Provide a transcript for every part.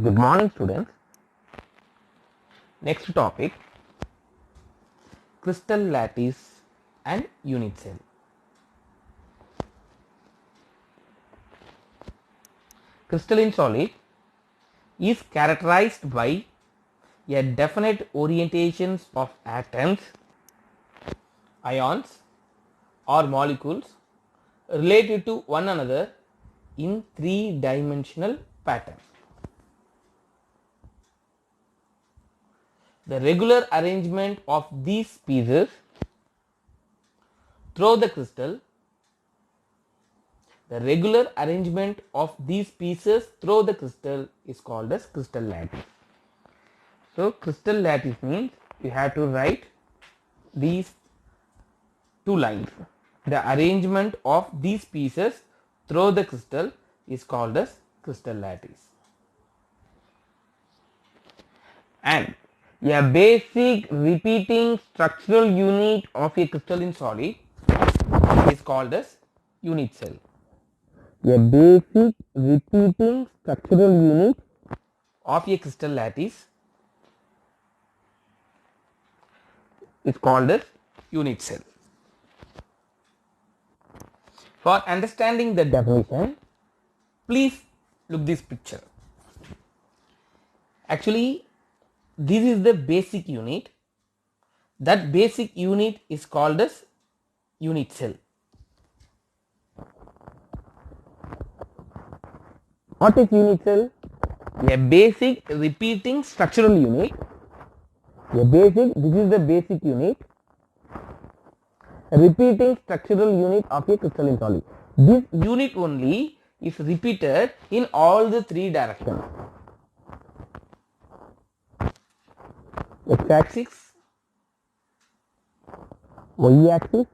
Good morning, students. Next topic, crystal lattice and unit cell. Crystalline solid is characterized by a definite orientations of atoms, ions or molecules related to one another in three-dimensional pattern. The regular arrangement of these pieces through the crystal is called as crystal lattice. So crystal lattice means you have to write these two lines. The arrangement of these pieces through the crystal is called as crystal lattice. And a basic repeating structural unit of a crystalline solid is called as unit cell. A basic repeating structural unit of a crystal lattice is called as unit cell. For understanding the definition, please look this picture. Actually, this is the basic unit. That basic unit is called as unit cell. What is unit cell? A basic repeating structural unit. This is the basic unit. Repeating structural unit of a crystalline solid. This unit only is repeated in all the three directions. X axis, Y axis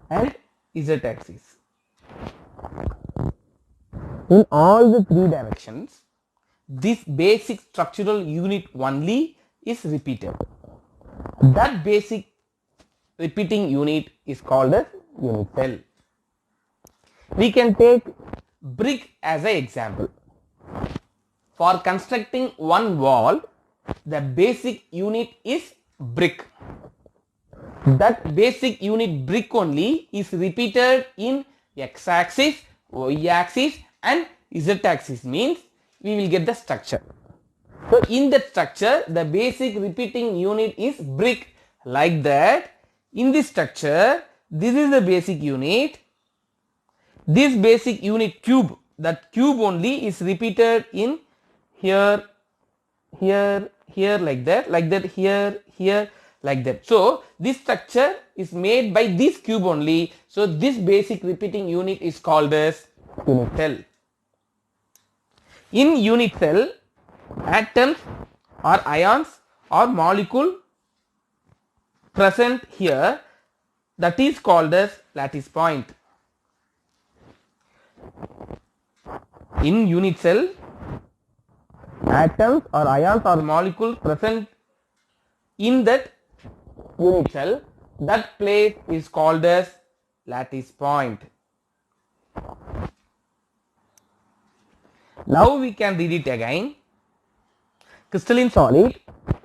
and Z axis. In all the three directions, this basic structural unit only is repeated. That basic repeating unit is called as unit cell. We can take brick as an example. For constructing one wall, the basic unit is brick. That basic unit brick only is repeated in X axis, Y axis and Z axis, means we will get the structure. So in that structure, the basic repeating unit is brick. Like that, in this structure, this is the basic unit. This basic unit cube, that cube only is repeated in here, like that, here, like that. So this structure is made by this cube only. So this basic repeating unit is called as unit cell. In unit cell, atoms or ions or molecule present here, that is called as lattice point. In unit cell, atoms or ions or molecules present in that unit cell, that place is called as lattice point. Now we can read it again. Crystalline solid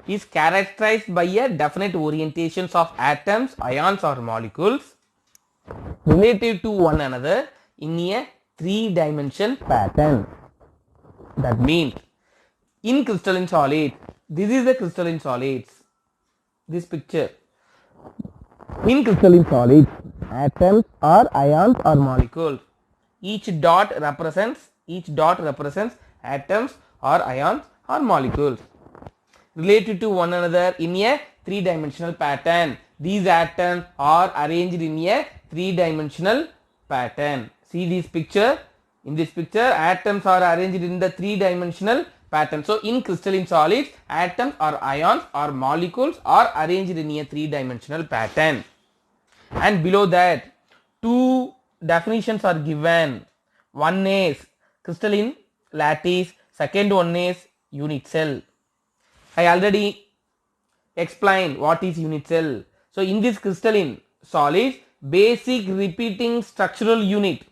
is characterized by a definite orientations of atoms, ions or molecules related to one another in a three-dimensional pattern. That means in crystalline solid, this is the crystalline solids, this picture. In crystalline solids, atoms or ions or molecules, each dot represents atoms or ions or molecules related to one another in a three-dimensional pattern. These atoms are arranged in a three-dimensional pattern. See this picture. In this picture, atoms are arranged in the three-dimensional pattern. So in crystalline solids, atoms or ions or molecules are arranged in a three-dimensional pattern. And below that, two definitions are given. One is crystalline lattice, second one is unit cell. I already explained what is unit cell. So in this crystalline solids, basic repeating structural unit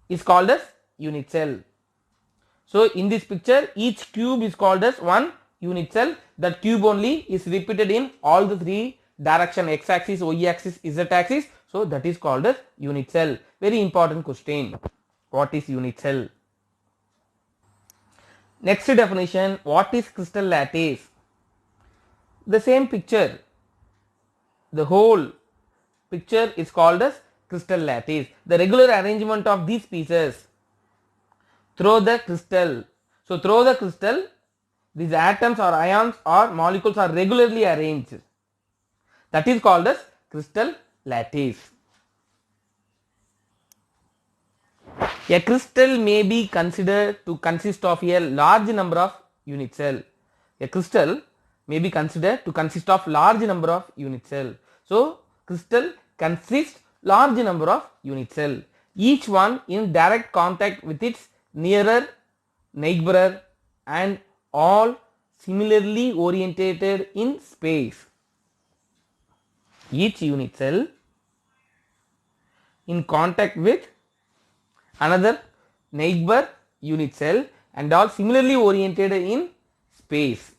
is called as unit cell. So in this picture, each cube is called as one unit cell. That cube only is repeated in all the three direction, x axis, y axis, z axis. So that is called as unit cell. Very important question. What is unit cell? Next definition, what is crystal lattice? The same picture, the whole picture is called as crystal lattice. The regular arrangement of these pieces through the crystal. So through the crystal, these atoms or ions or molecules are regularly arranged. That is called as crystal lattice. A crystal may be considered to consist of a large number of unit cell. A crystal may be considered to consist of large number of unit cell. So crystal consists large number of unit cell, each one in direct contact with its nearer neighbor and all similarly orientated in space. Each unit cell in contact with another neighbor unit cell and all similarly oriented in space.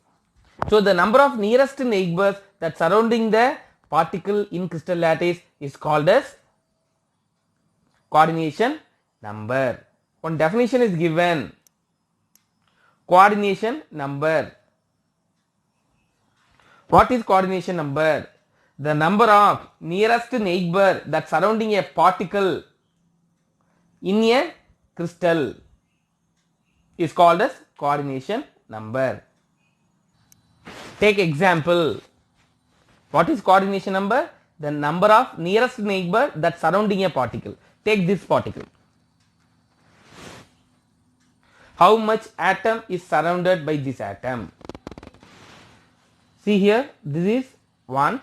So the number of nearest neighbors that surrounding the particle in crystal lattice is called as coordination number. One definition is given. Coordination number. What is coordination number? The number of nearest neighbor that surrounding a particle in a crystal is called as coordination number. Take example. What is coordination number? The number of nearest neighbor that surrounding a particle. Take this particle. How much atom is surrounded by this atom? See here, this is 1,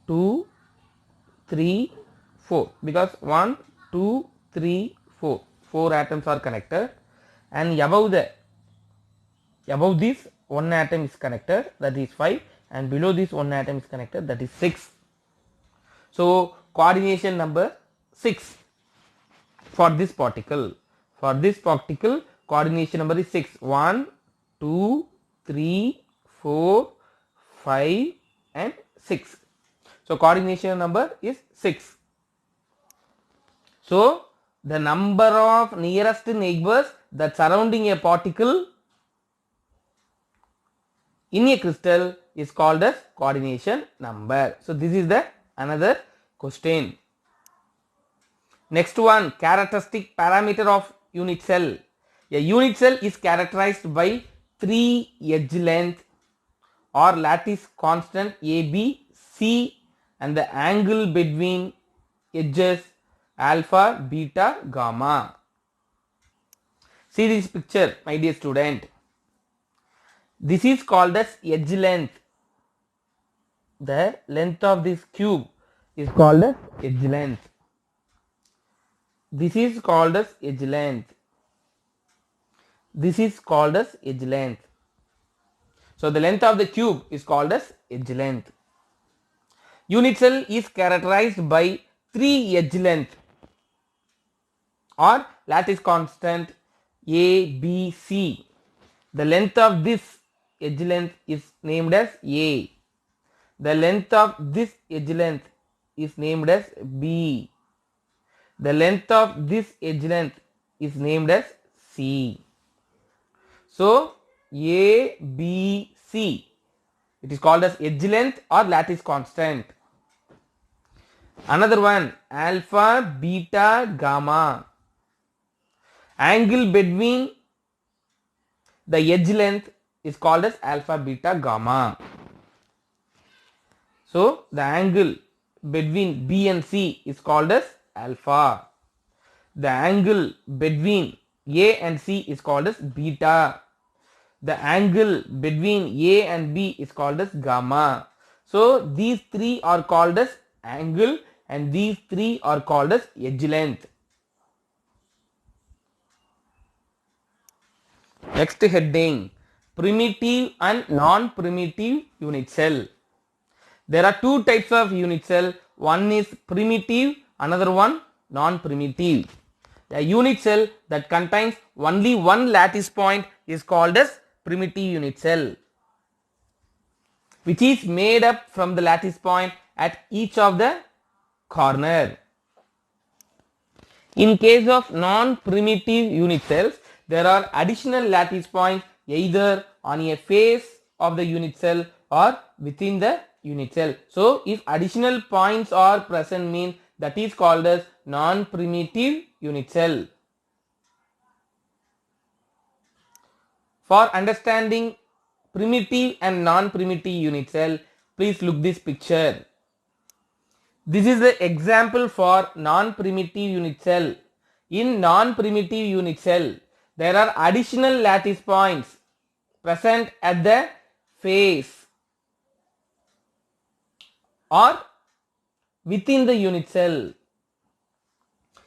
2, 3, 4, because 1, 2, 3, 4. 4 atoms are connected, and above this one atom is connected, that is 5, and below this one atom is connected, that is 6. So coordination number 6 for this particle. For this particle, coordination number is 6. 1, 2, 3, 4, 5 and 6. So coordination number is 6. So the number of nearest neighbors that surrounding a particle in a crystal is called as coordination number. So this is the another question. Next one, characteristic parameter of unit cell. A unit cell is characterized by 3 edge length or lattice constant A, B, C and the angle between edges alpha, beta, gamma. See this picture, my dear student. This is called as edge length. The length of this cube is called as edge length. This is called as edge length. This is called as edge length. So the length of the cube is called as edge length. Unit cell is characterized by 3 edge length or lattice constant A, B, C. The length of this edge length is named as A. The length of this edge length is named as B. The length of this edge length is named as C. So A, B, C. It is called as edge length or lattice constant. Another one, alpha, beta, gamma. Angle between the edge length is called as alpha, beta, gamma. So the angle between B and C is called as alpha. The angle between A and C is called as beta. The angle between A and B is called as gamma. So these 3 are called as angle and these 3 are called as edge length. Next heading, primitive and non-primitive unit cell. There are 2 types of unit cell. One is primitive, another one non-primitive. A unit cell that contains only one lattice point is called as primitive unit cell, which is made up from the lattice point at each of the corner. In case of non-primitive unit cells, there are additional lattice points either on a face of the unit cell or within the unit cell. So, if additional points are present, means that is called as non-primitive unit cell. For understanding primitive and non-primitive unit cell, please look this picture. This is the example for non-primitive unit cell. In non-primitive unit cell, there are additional lattice points present at the face or within the unit cell.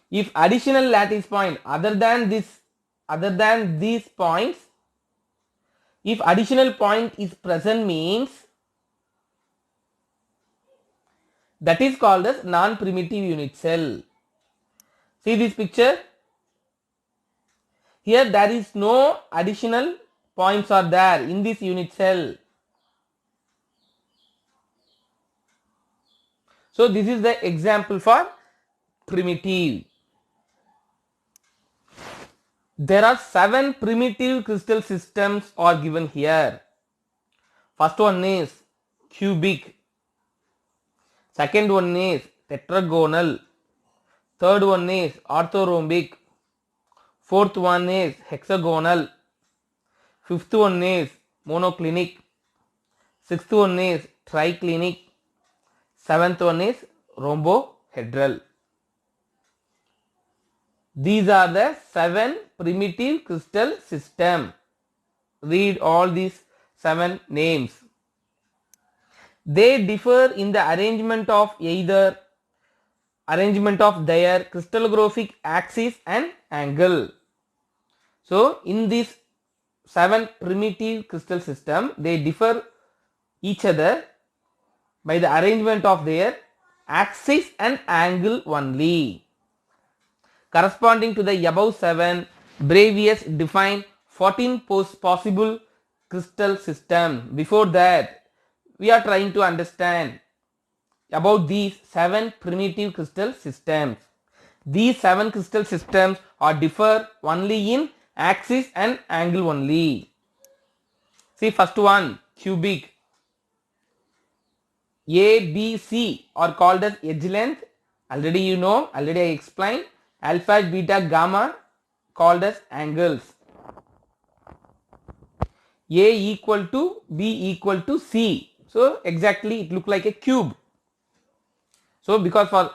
If additional lattice point other than these points, if additional point is present, means that is called as non-primitive unit cell. See this picture. Here there is no additional points are there in this unit cell. So this is the example for primitive. There are 7 primitive crystal systems are given here. First one is cubic. Second one is tetragonal. Third one is orthorhombic. Fourth one is hexagonal. Fifth one is monoclinic. Sixth one is triclinic. Seventh one is rhombohedral. These are the 7 primitive crystal system. Read all these 7 names. They differ in the arrangement of their crystallographic axis and angle. So in this 7 primitive crystal system, they differ each other by the arrangement of their axis and angle only. Corresponding to the above 7, Bravais defined 14 possible crystal systems. Before that, we are trying to understand about these 7 primitive crystal systems. These 7 crystal systems are differ only in axis and angle only. See first one, cubic. A, B, C are called as edge length. Already you know, already I explained. Alpha, beta, gamma called as angles. A equal to B equal to C. So exactly it look like a cube. So because for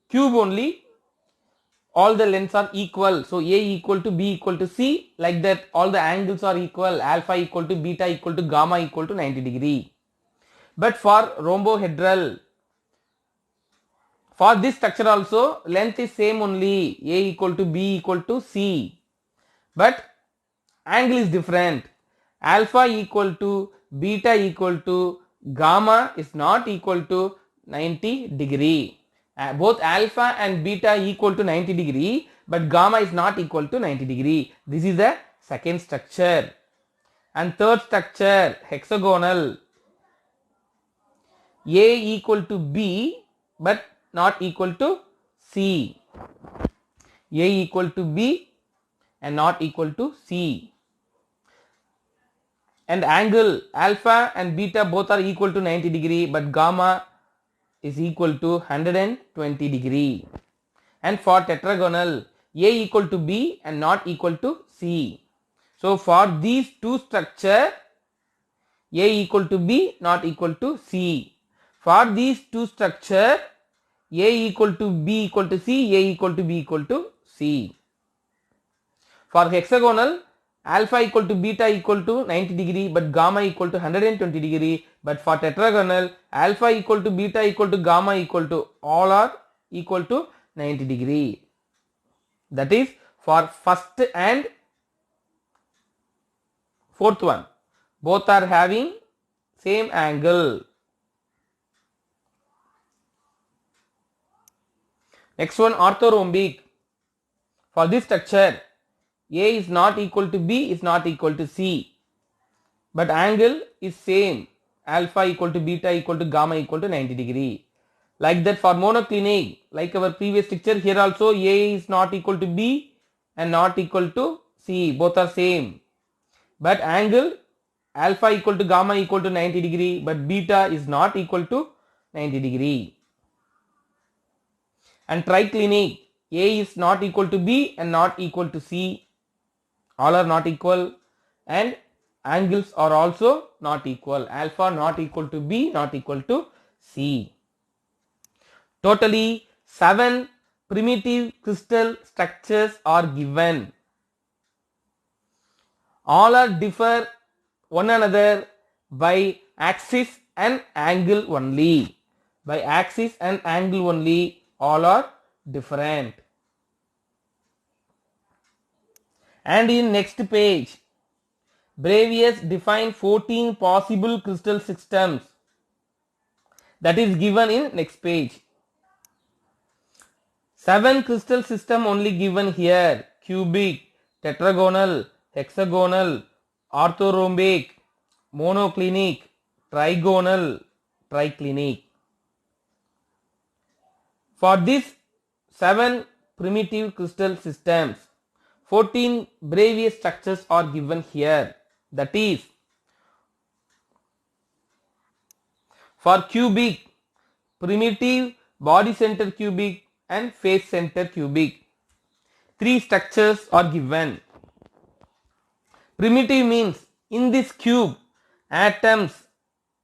cube only all the lengths are equal. So A equal to B equal to C, like that all the angles are equal. Alpha equal to beta equal to gamma equal to 90 degree. But for rhombohedral, for this structure also length is same only, A equal to B equal to C, but angle is different. Alpha equal to beta equal to gamma is not equal to 90 degree. Both alpha and beta equal to 90 degree, but gamma is not equal to 90 degree. This is the second structure. And third structure, hexagonal. A equal to B but not equal to C. A equal to B and not equal to C. And angle alpha and beta both are equal to 90 degree, but gamma is equal to 120 degree. And for tetragonal, A equal to B and not equal to C. So for these two structure, A equal to B not equal to C. For these two structure, A equal to B equal to C, A equal to B equal to C. For hexagonal, alpha equal to beta equal to 90 degree, but gamma equal to 120 degree. But for tetragonal, alpha equal to beta equal to gamma equal to all are equal to 90 degree. That is for first and fourth one. Both are having same angle. Next one, orthorhombic. For this structure, A is not equal to B is not equal to C, but angle is same, alpha equal to beta equal to gamma equal to 90 degree. Like that for monoclinic, like our previous picture, here also A is not equal to B and not equal to C, both are same. But angle alpha equal to gamma equal to 90 degree, but beta is not equal to 90 degree. And triclinic, A is not equal to B and not equal to C, all are not equal, and angles are also not equal, alpha not equal to B, not equal to C. Totally 7 primitive crystal structures are given. All are differ one another by axis and angle only. By axis and angle only, all are different. And in next page, Bravais define 14 possible crystal systems. That is given in next page. 7 crystal system only given here: cubic, tetragonal, hexagonal, orthorhombic, monoclinic, trigonal, triclinic. For these 7 primitive crystal systems, 14 Bravais structures are given here. That is, for cubic, primitive body center cubic and face center cubic, 3 structures are given. Primitive means in this cube, atoms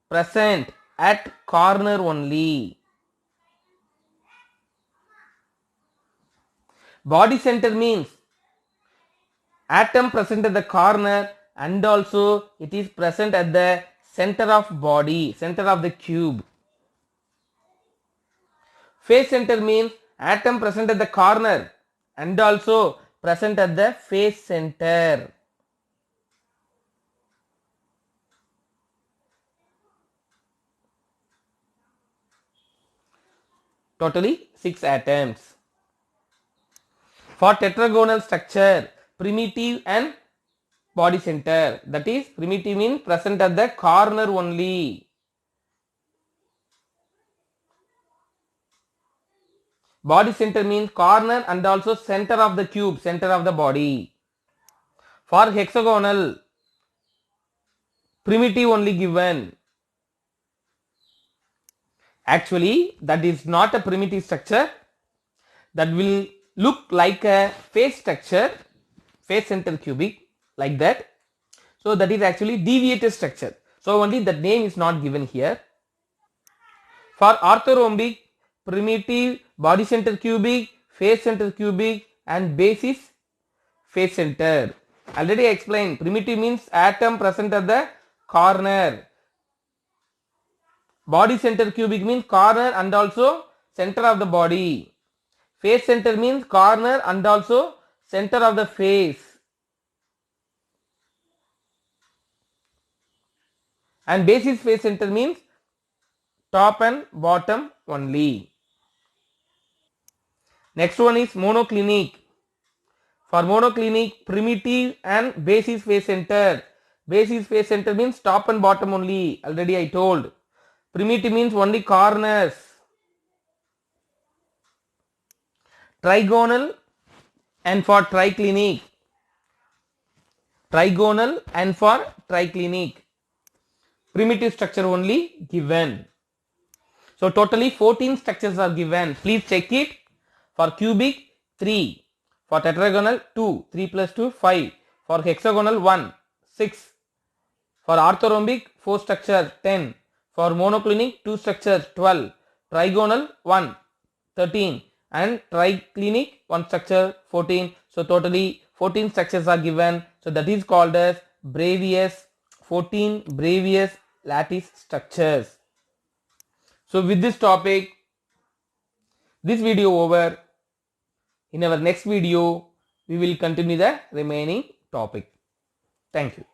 present at corner only. Body center means atom present at the corner and also it is present at the center of body, center of the cube. Face center means atom present at the corner and also present at the face center. Totally 6 atoms. For tetragonal structure, primitive and body center, that is, primitive means present at the corner only. Body center means corner and also center of the cube, center of the body. For hexagonal, primitive only given. Actually, that is not a primitive structure. That will look like a face structure, face center cubic, like that. So that is actually deviated structure. So only the name is not given here. For orthorhombic, primitive body center cubic, face center cubic and base is face center. Already explained, primitive means atom present at the corner. Body center cubic means corner and also center of the body. Face center means corner and also center of the face. And basis face center means top and bottom only. Next one is monoclinic. For monoclinic, primitive and basis face center. Basis face center means top and bottom only. Already I told. Primitive means only corners. Trigonal and for triclinic. Trigonal and for triclinic. Primitive structure only given. So totally 14 structures are given. Please check it. For cubic 3. For tetragonal 2. 3 plus 2 5. For hexagonal 1. 6. For orthorhombic 4 structures 10. For monoclinic 2 structures 12. Trigonal 1 13. And triclinic 1 structure 14. So totally 14 structures are given. So that is called as Bravais, 14 Bravais lattice structures. So with this topic, this video over. In our next video, we will continue the remaining topic. Thank you.